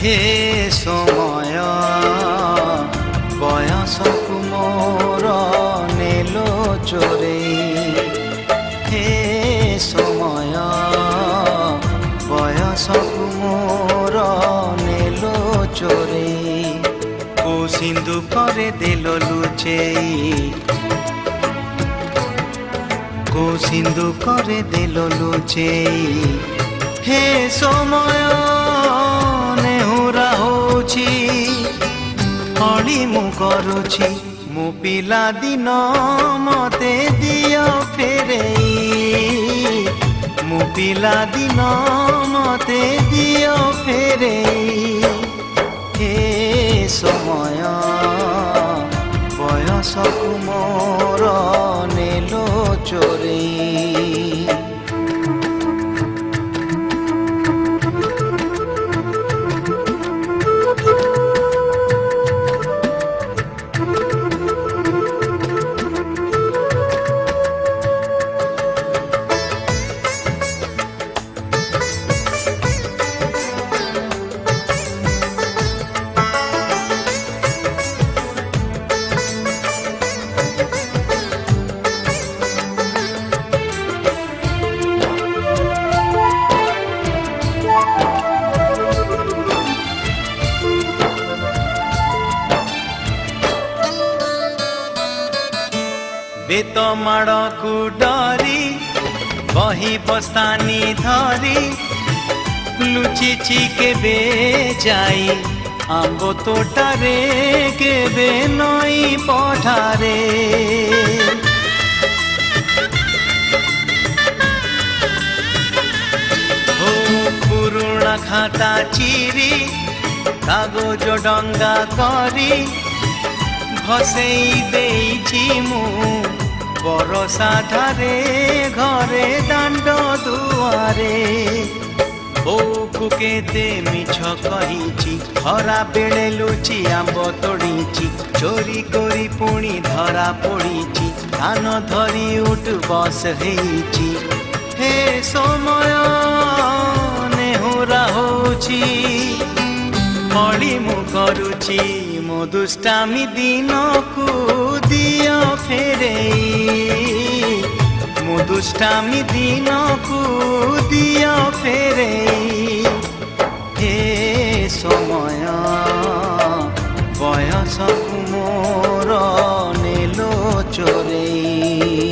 हे समय बयसकु मोर नेलो चोरेई हे समय बयसकु मोर नेलो चोरेई को सिंधु करे देलो लुचेई को सिंधु करे देलो लुचेई हे समय नेहुरा होछि हली मु करुछि मु पिला दिन मते दियो फेरेई मु पिला दिन मते दियो फेरेई हे समय बयसकु मोर नेलो चोरेई बेत माड़ को डरी बही बस्तानी धरी लुचिची केबे जाई आंब तोटारे केबे नई पठारे हो पुरुणा खाता चिरी कागज डंगा करी भसेई देइछि मु बरसा धारे घरे दांड दुआरे बोकु केते मिछ कहिछि खरा बेले लुचि आंब तोड़िछि चोरी करी पुणी धरा पड़िछि कान धरी उठ बस हेइछि हे समय नेहुरा होछि हली मु करुछि मो दुष्टामी दिन को दियो फेरेई मो दुष्टामी दिन को दियो फेरेई हे समय बयसकु मोर नेलो चोरेई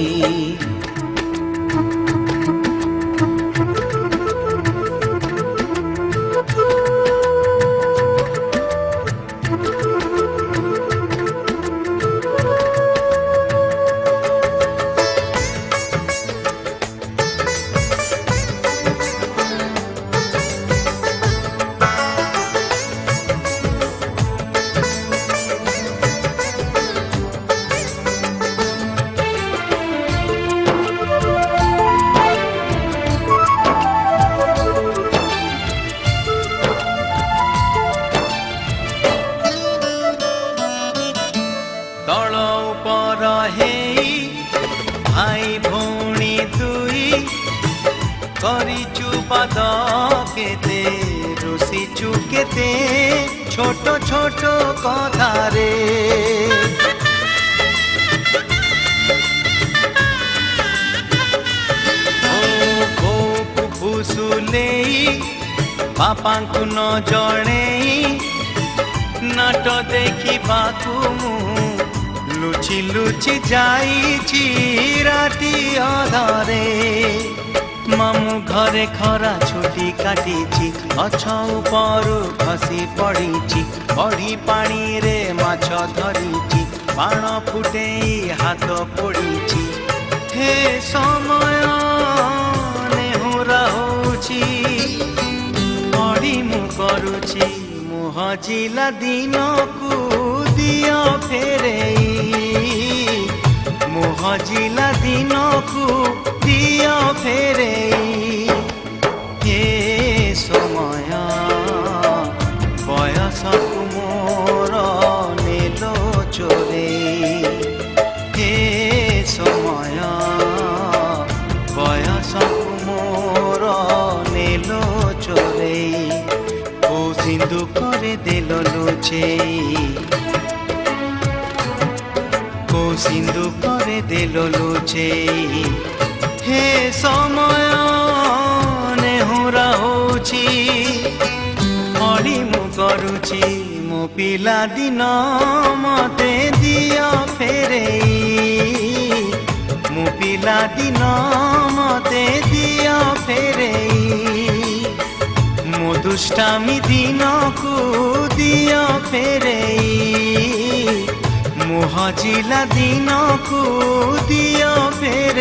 तल उपर हेई भाई भौणी दुई करिचु पाद केते रुसिचु केते छोट छोट कथारे ओ फुसुलेई बापांकु न जणेई नाट देखिबाकु मु लुचि लुचि जाइछि राति अधरे मामु घरे खरा छुटी काटिछि गछ उपरु खसी पड़िछि बड़ी पानी रे माछ धरिछि बाण फुटेई हाथ पोड़िछि हे समय नेहुरा होछि हली मु करुछि मु हजिला दिन को दियो फेरेई मु हजिला दिन को दियो फेरेई हे समय बयसकु मोर नेलो चोरेई हे समय बयसकु मोर नेलो चोरेई ओ ସିନ୍ଦୁକରେ ଦେଲ ଲୁଚେଇ କୋଉ ସିନ୍ଦୁକରେ ଦେଲ ଲୁଚେଇ ହେ ସମୟ ନେହୁରା ହଉଛି ଅଳି ମୁଁ କରୁଛି ମୋ ପିଲାଦିନ ମତେ ଦିଅ ଫେରେଇ ମୋ ପିଲାଦିନ ମତେ ଦିଅ ଫେରେଇ ମୋ ଦୁଷ୍ଟାମି ଦିନକୁ ଦିଅ ଫେରେଇ ମୋ ହଜିଲା ଦିନକୁ ଦିଅ ଫେରେଇ